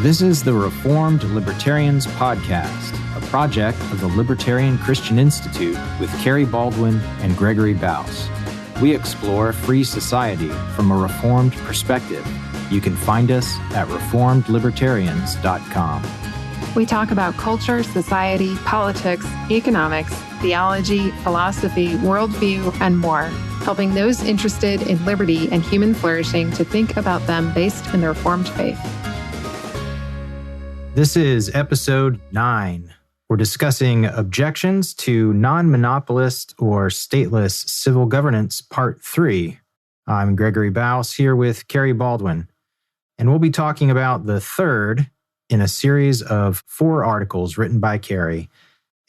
This is the Reformed Libertarians Podcast, a project of the Libertarian Christian Institute with Kerry Baldwin and Gregory Baus. We explore free society from a Reformed perspective. You can find us at reformedlibertarians.com. We talk about culture, society, politics, economics, theology, philosophy, worldview, and more, helping those interested in liberty and human flourishing to think about them based in the Reformed faith. This is episode 9. We're discussing objections to non-monopolist or stateless civil governance, part 3. I'm Gregory Baus here with Kerry Baldwin, and we'll be talking about the third in a series of 4 articles written by Kerry.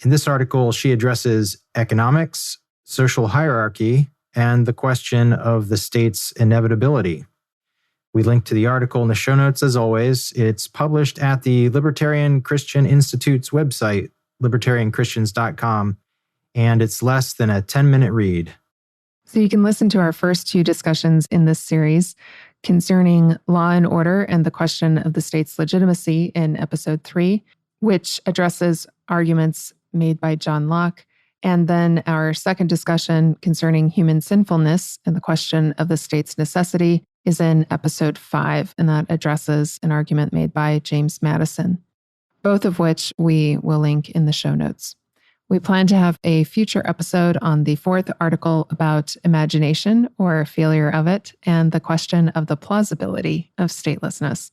In this article, she addresses economics, social hierarchy, and the question of the state's inevitability. We link to the article in the show notes as always. It's published at the Libertarian Christian Institute's website, libertarianchristians.com, and it's less than a 10-minute read. So you can listen to our first 2 discussions in this series concerning law and order and the question of the state's legitimacy in episode 3, which addresses arguments made by John Locke, and then our second discussion concerning human sinfulness and the question of the state's necessity is in episode 5, and that addresses an argument made by James Madison, both of which we will link in the show notes. We plan to have a future episode on the 4th article about imagination or failure of it, and the question of the plausibility of statelessness.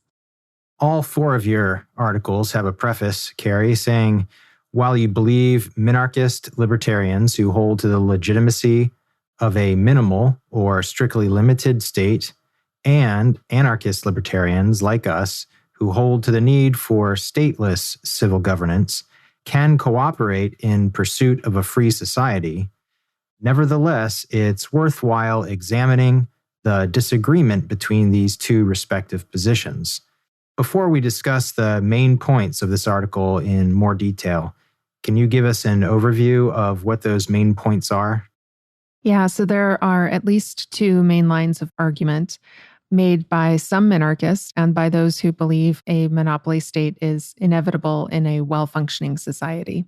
All 4 of your articles have a preface, Kerry, saying, while you believe minarchist libertarians who hold to the legitimacy of a minimal or strictly limited state, and anarchist libertarians like us who hold to the need for stateless civil governance can cooperate in pursuit of a free society, nevertheless, it's worthwhile examining the disagreement between these 2 respective positions. Before we discuss the main points of this article in more detail, can you give us an overview of what those main points are? Yeah, so there are at least 2 main lines of argument made by some minarchists and by those who believe a monopoly state is inevitable in a well-functioning society.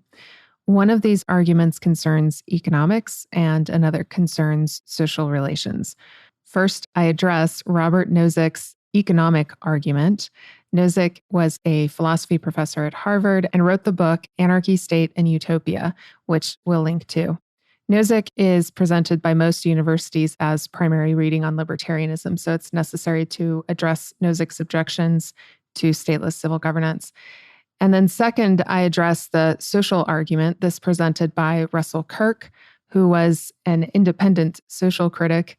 One of these arguments concerns economics and another concerns social relations. First, I address Robert Nozick's economic argument. Nozick was a philosophy professor at Harvard and wrote the book Anarchy, State, and Utopia, which we'll link to. Nozick is presented by most universities as primary reading on libertarianism, so it's necessary to address Nozick's objections to stateless civil governance. And then second, I address the social argument, this presented by Russel Kirk, who was an independent social critic,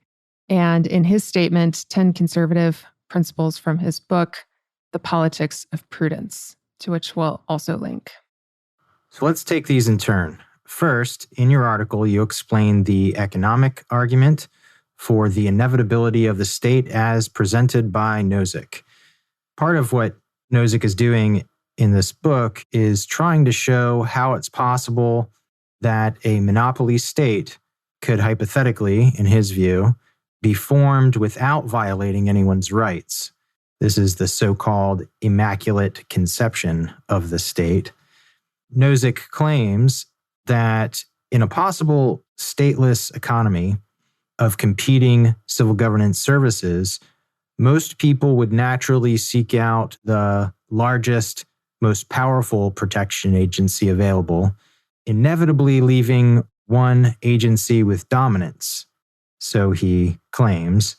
and in his statement, 10 conservative principles from his book, The Politics of Prudence, to which we'll also link. So let's take these in turn. First, in your article, you explain the economic argument for the inevitability of the state as presented by Nozick. Part of what Nozick is doing in this book is trying to show how it's possible that a monopoly state could hypothetically, in his view, be formed without violating anyone's rights. This is the so-called immaculate conception of the state. Nozick claims that in a possible stateless economy of competing civil governance services, most people would naturally seek out the largest, most powerful protection agency available, inevitably leaving one agency with dominance, so he claims.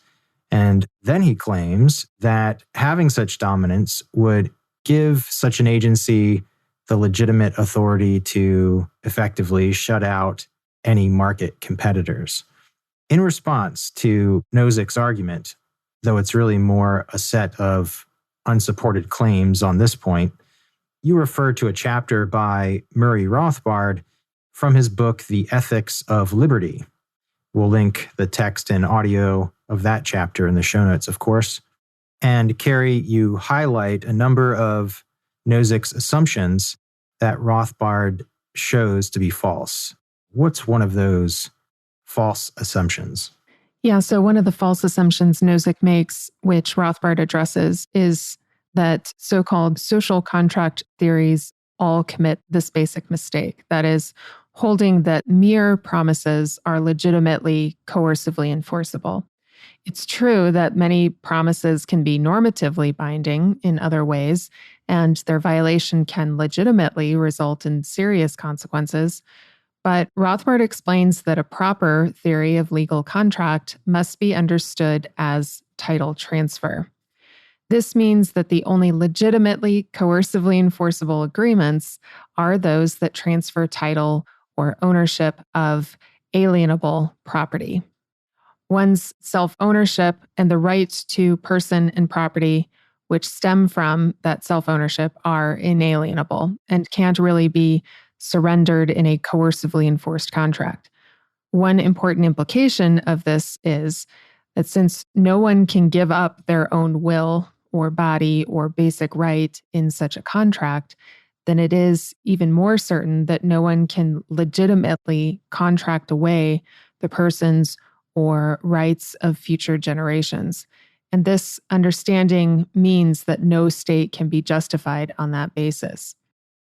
And then he claims that having such dominance would give such an agency the legitimate authority to effectively shut out any market competitors. In response to Nozick's argument, though it's really more a set of unsupported claims on this point, you refer to a chapter by Murray Rothbard from his book, The Ethics of Liberty. We'll link the text and audio of that chapter in the show notes, of course. And Kerry, you highlight a number of Nozick's assumptions that Rothbard shows to be false. What's one of those false assumptions? Yeah, so one of the false assumptions Nozick makes, which Rothbard addresses, is that so-called social contract theories all commit this basic mistake. That is, holding that mere promises are legitimately coercively enforceable. It's true that many promises can be normatively binding in other ways, and their violation can legitimately result in serious consequences. But Rothbard explains that a proper theory of legal contract must be understood as title transfer. This means that the only legitimately coercively enforceable agreements are those that transfer title or ownership of alienable property. One's self-ownership and the rights to person and property which stem from that self-ownership are inalienable and can't really be surrendered in a coercively enforced contract. One important implication of this is that since no one can give up their own will or body or basic right in such a contract, then it is even more certain that no one can legitimately contract away the persons or rights of future generations. And this understanding means that no state can be justified on that basis.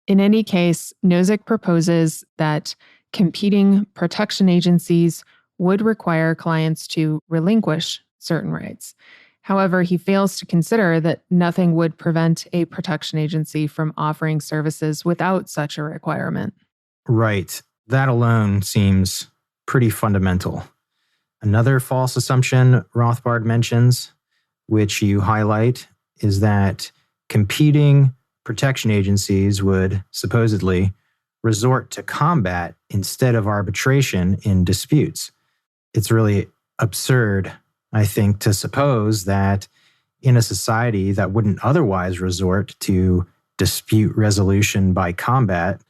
In any case, Nozick proposes that competing protection agencies would require clients to relinquish certain rights. However, he fails to consider that nothing would prevent a protection agency from offering services without such a requirement. Right. That alone seems pretty fundamental. Another false assumption Rothbard mentions, which you highlight, is that competing protection agencies would supposedly resort to combat instead of arbitration in disputes. It's really absurd, I think, to suppose that in a society that wouldn't otherwise resort to dispute resolution by combat,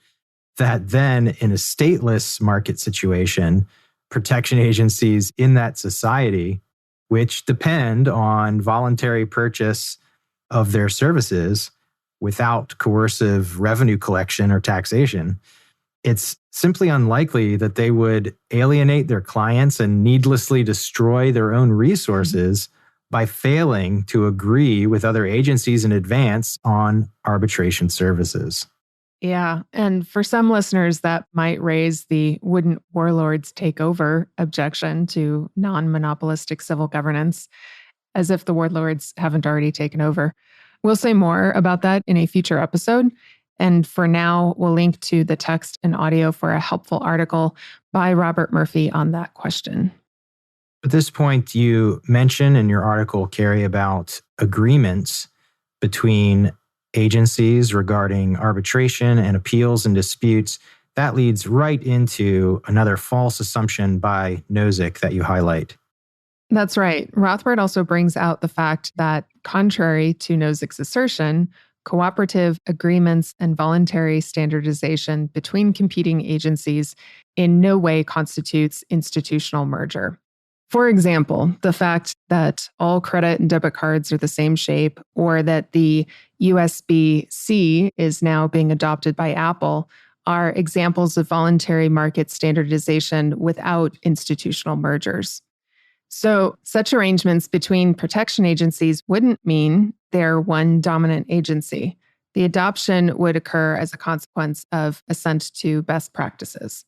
that then in a stateless market situation, protection agencies in that society, which depend on voluntary purchase of their services without coercive revenue collection or taxation, it's simply unlikely that they would alienate their clients and needlessly destroy their own resources by failing to agree with other agencies in advance on arbitration services. Yeah. And for some listeners, that might raise the wouldn't warlords take over objection to non-monopolistic civil governance, as if the warlords haven't already taken over. We'll say more about that in a future episode. And for now, we'll link to the text and audio for a helpful article by Robert Murphy on that question. At this point, you mention in your article, Kerry, about agreements between agencies regarding arbitration and appeals and disputes. That leads right into another false assumption by Nozick that you highlight. That's right. Rothbard also brings out the fact that, contrary to Nozick's assertion, cooperative agreements and voluntary standardization between competing agencies in no way constitutes institutional merger. For example, the fact that all credit and debit cards are the same shape, or that the USB-C is now being adopted by Apple, are examples of voluntary market standardization without institutional mergers. So, such arrangements between protection agencies wouldn't mean they're one dominant agency. The adoption would occur as a consequence of assent to best practices.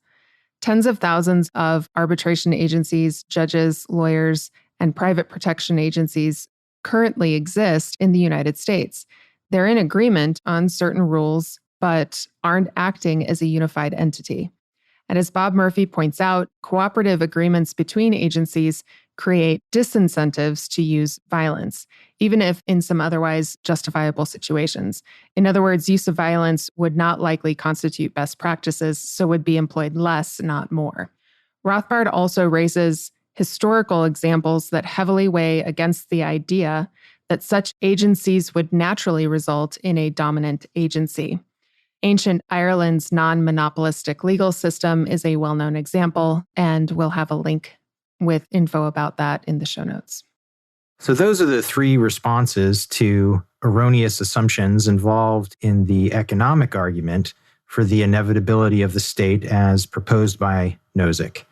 Tens of thousands of arbitration agencies, judges, lawyers, and private protection agencies currently exist in the United States. They're in agreement on certain rules, but aren't acting as a unified entity. And as Bob Murphy points out, cooperative agreements between agencies create disincentives to use violence, even if in some otherwise justifiable situations. In other words, use of violence would not likely constitute best practices, so would be employed less, not more. Rothbard also raises historical examples that heavily weigh against the idea that such agencies would naturally result in a dominant agency. Ancient Ireland's non-monopolistic legal system is a well-known example, and we'll have a link with info about that in the show notes. So those are the three responses to erroneous assumptions involved in the economic argument for the inevitability of the state as proposed by Nozick.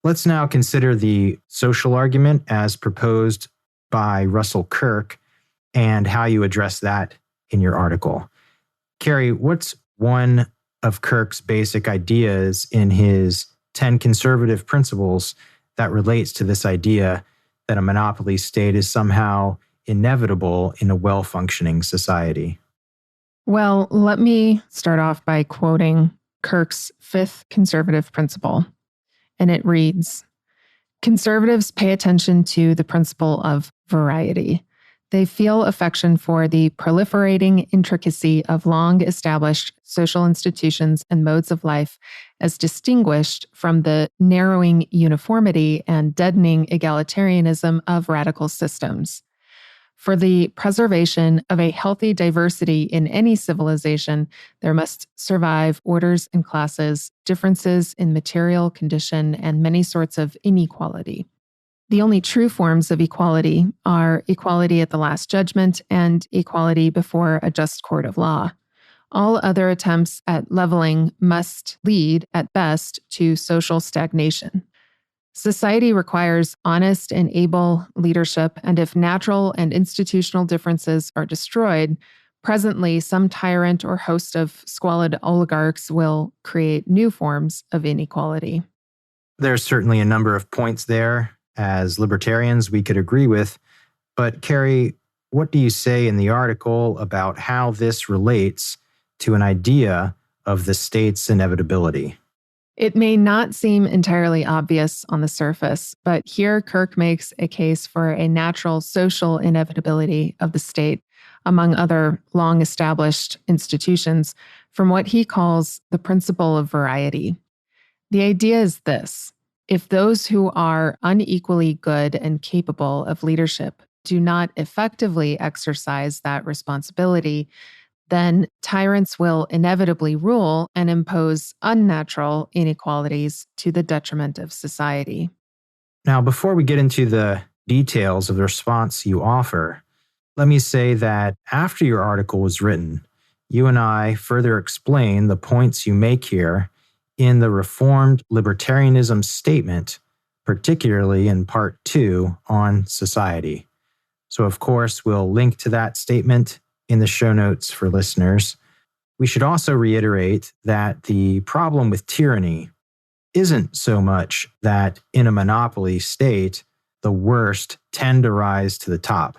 Let's now consider the social argument as proposed by Russel Kirk. and how you address that in your article. Kerry, what's one of Kirk's basic ideas in his 10 conservative principles that relates to this idea that a monopoly state is somehow inevitable in a well-functioning society? Well, let me start off by quoting Kirk's fifth conservative principle. And it reads, "Conservatives pay attention to the principle of variety. They feel affection for the proliferating intricacy of long-established social institutions and modes of life as distinguished from the narrowing uniformity and deadening egalitarianism of radical systems. For the preservation of a healthy diversity in any civilization, there must survive orders and classes, differences in material condition, and many sorts of inequality. The only true forms of equality are equality at the last judgment and equality before a just court of law. All other attempts at leveling must lead, at best, to social stagnation. Society requires honest and able leadership, and if natural and institutional differences are destroyed, presently some tyrant or host of squalid oligarchs will create new forms of inequality." There's certainly a number of points there, as libertarians, we could agree with. But Kerry, what do you say in the article about how this relates to an idea of the state's inevitability? It may not seem entirely obvious on the surface, but here Kirk makes a case for a natural social inevitability of the state, among other long-established institutions, from what he calls the principle of variety. The idea is this: if those who are unequally good and capable of leadership do not effectively exercise that responsibility, then tyrants will inevitably rule and impose unnatural inequalities to the detriment of society. Now, before we get into the details of the response you offer, let me say that after your article was written, you and I further explain the points you make here in the Reformed Libertarianism statement, particularly in Part 2 on society. So, of course, we'll link to that statement in the show notes for listeners. We should also reiterate that the problem with tyranny isn't so much that in a monopoly state, the worst tend to rise to the top,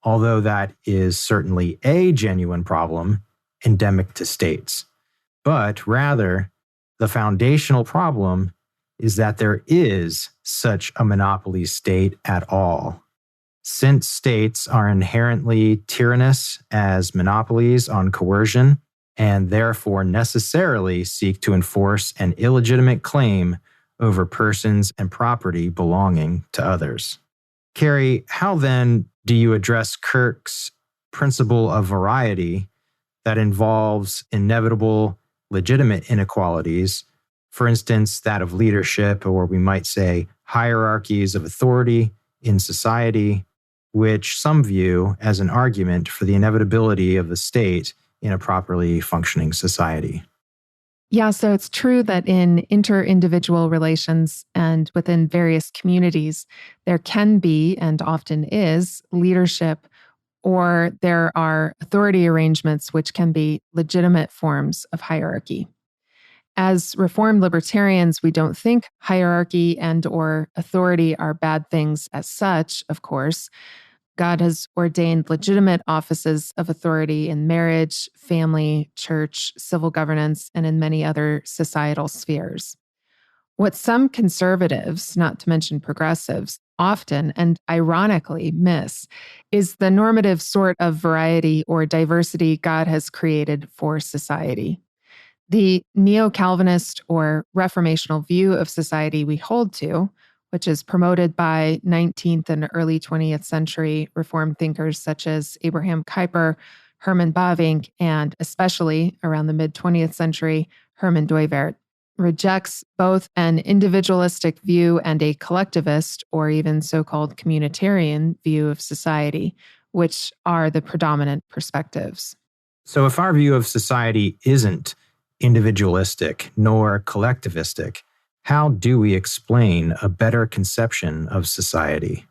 although that is certainly a genuine problem endemic to states. But rather, the foundational problem is that there is such a monopoly state at all. Since states are inherently tyrannous as monopolies on coercion, and therefore necessarily seek to enforce an illegitimate claim over persons and property belonging to others. Kerry, how then do you address Kirk's principle of variety that involves inevitable, legitimate inequalities, for instance, that of leadership, or we might say hierarchies of authority in society, which some view as an argument for the inevitability of the state in a properly functioning society? Yeah, so it's true that in inter-individual relations and within various communities, there can be, and often is, leadership, or there are authority arrangements which can be legitimate forms of hierarchy. As Reformed Libertarians, we don't think hierarchy and or authority are bad things as such, of course. God has ordained legitimate offices of authority in marriage, family, church, civil governance, and in many other societal spheres. What some conservatives, not to mention progressives, often and ironically miss is the normative sort of variety or diversity God has created for society. The neocalvinist or reformational view of society we hold to, which is promoted by 19th and early 20th century Reformed thinkers such as Abraham Kuyper, Herman Bavinck, and especially around the mid-20th century, Herman Dooyeweerd, rejects both an individualistic view and a collectivist or even so-called communitarian view of society, which are the predominant perspectives. So if our view of society isn't individualistic nor collectivistic, how do we explain a better conception of society?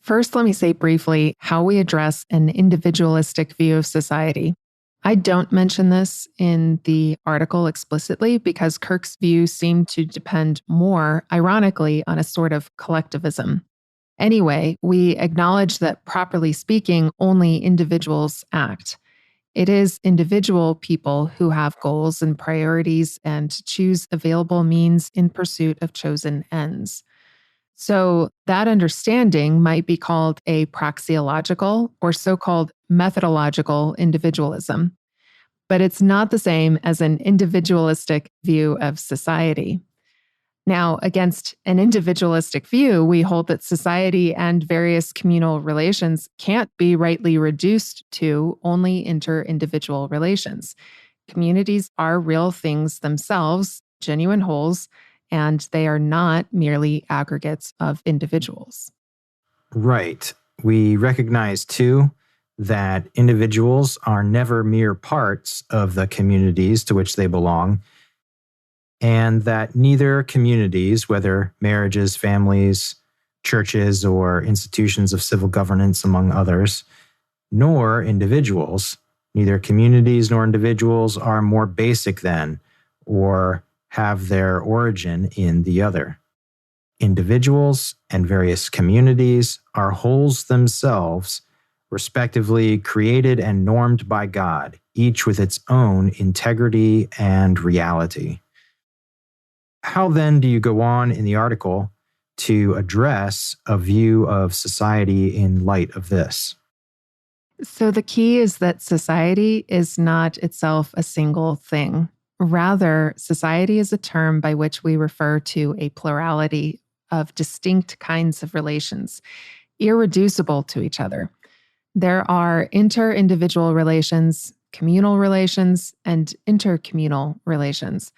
First, let me say briefly how we address an individualistic view of society. I don't mention this in the article explicitly because Kirk's view seemed to depend more, ironically, on a sort of collectivism. Anyway, we acknowledge that, properly speaking, only individuals act. It is individual people who have goals and priorities and choose available means in pursuit of chosen ends. So that understanding might be called a praxeological or so-called methodological individualism, but it's not the same as an individualistic view of society. Now, against an individualistic view, we hold that society and various communal relations can't be rightly reduced to only inter-individual relations. Communities are real things themselves, genuine wholes, and they are not merely aggregates of individuals. Right. We recognize, too, that individuals are never mere parts of the communities to which they belong, and that neither communities, whether marriages, families, churches, or institutions of civil governance, among others, nor individuals, neither communities nor individuals are more basic than or have their origin in the other. Individuals and various communities are wholes themselves, respectively created and normed by God, each with its own integrity and reality. How then do you go on in the article to address a view of society in light of this? So the key is that society is not itself a single thing. Rather, society is a term by which we refer to a plurality of distinct kinds of relations, irreducible to each other. There are inter-individual relations, communal relations, and intercommunal relations.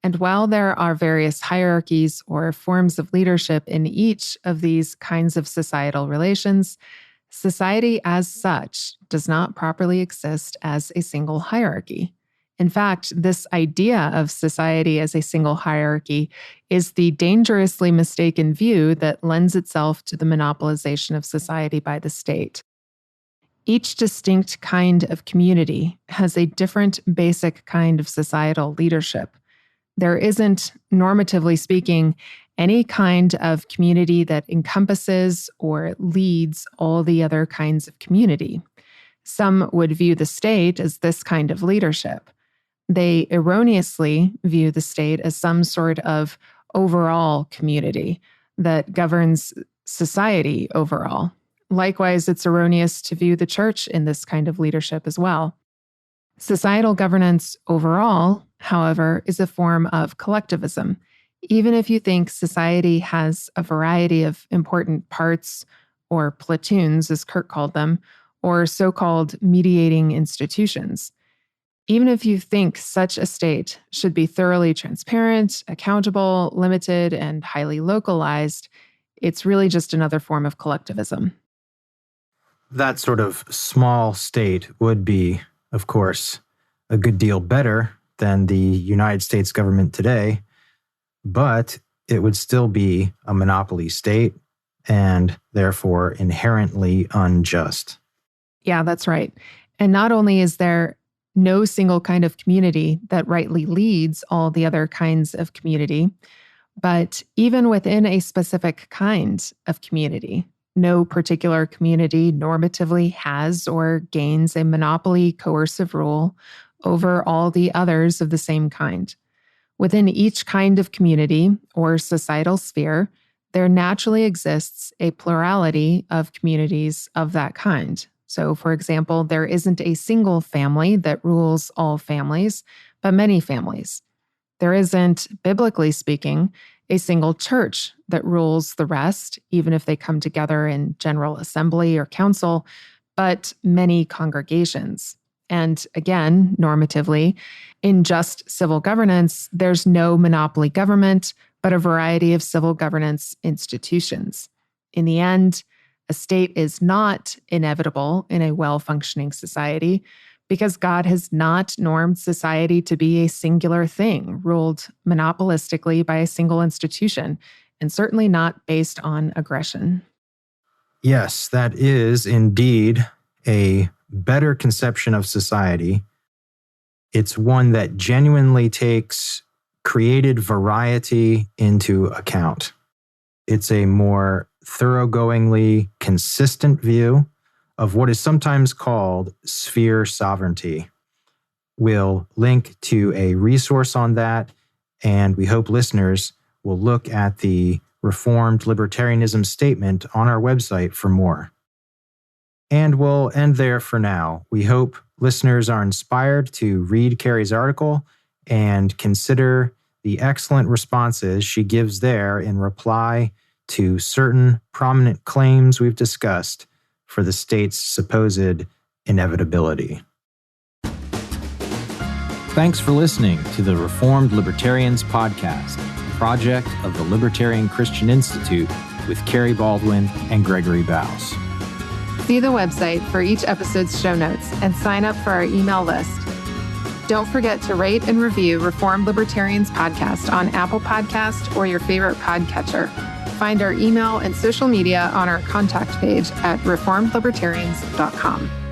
And while there are various hierarchies or forms of leadership in each of these kinds of societal relations, society as such does not properly exist as a single hierarchy. In fact, this idea of society as a single hierarchy is the dangerously mistaken view that lends itself to the monopolization of society by the state. Each distinct kind of community has a different basic kind of societal leadership. There isn't, normatively speaking, any kind of community that encompasses or leads all the other kinds of community. Some would view the state as this kind of leadership. They erroneously view the state as some sort of overall community that governs society overall. Likewise, it's erroneous to view the church in this kind of leadership as well. Societal governance overall, however, is a form of collectivism. Even if you think society has a variety of important parts or platoons, as Kirk called them, or so-called mediating institutions. Even if you think such a state should be thoroughly transparent, accountable, limited, and highly localized, it's really just another form of collectivism. That sort of small state would be, of course, a good deal better than the United States government today, but it would still be a monopoly state and therefore inherently unjust. Yeah, that's right. And not only is there no single kind of community that rightly leads all the other kinds of community, but even within a specific kind of community, no particular community normatively has or gains a monopoly coercive rule over all the others of the same kind. Within each kind of community or societal sphere, there naturally exists a plurality of communities of that kind. So, for example, there isn't a single family that rules all families, but many families. There isn't, biblically speaking, a single church that rules the rest, even if they come together in general assembly or council, but many congregations. And again, normatively, in just civil governance, there's no monopoly government, but a variety of civil governance institutions. In the end, a state is not inevitable in a well-functioning society because God has not normed society to be a singular thing, ruled monopolistically by a single institution, and certainly not based on aggression. Yes, that is indeed a better conception of society. It's one that genuinely takes created variety into account. It's a more thoroughgoingly consistent view of what is sometimes called sphere sovereignty. We'll link to a resource on that, and we hope listeners will look at the Reformed Libertarianism statement on our website for more. And we'll end there for now. We hope listeners are inspired to read Kerry's article and consider the excellent responses she gives there in reply to certain prominent claims we've discussed for the state's supposed inevitability. Thanks for listening to the Reformed Libertarians podcast, a project of the Libertarian Christian Institute with Kerry Baldwin and Gregory Baus. See the website for each episode's show notes and sign up for our email list. Don't forget to rate and review Reformed Libertarians podcast on Apple Podcast or your favorite podcatcher. Find our email and social media on our contact page at reformedlibertarians.com.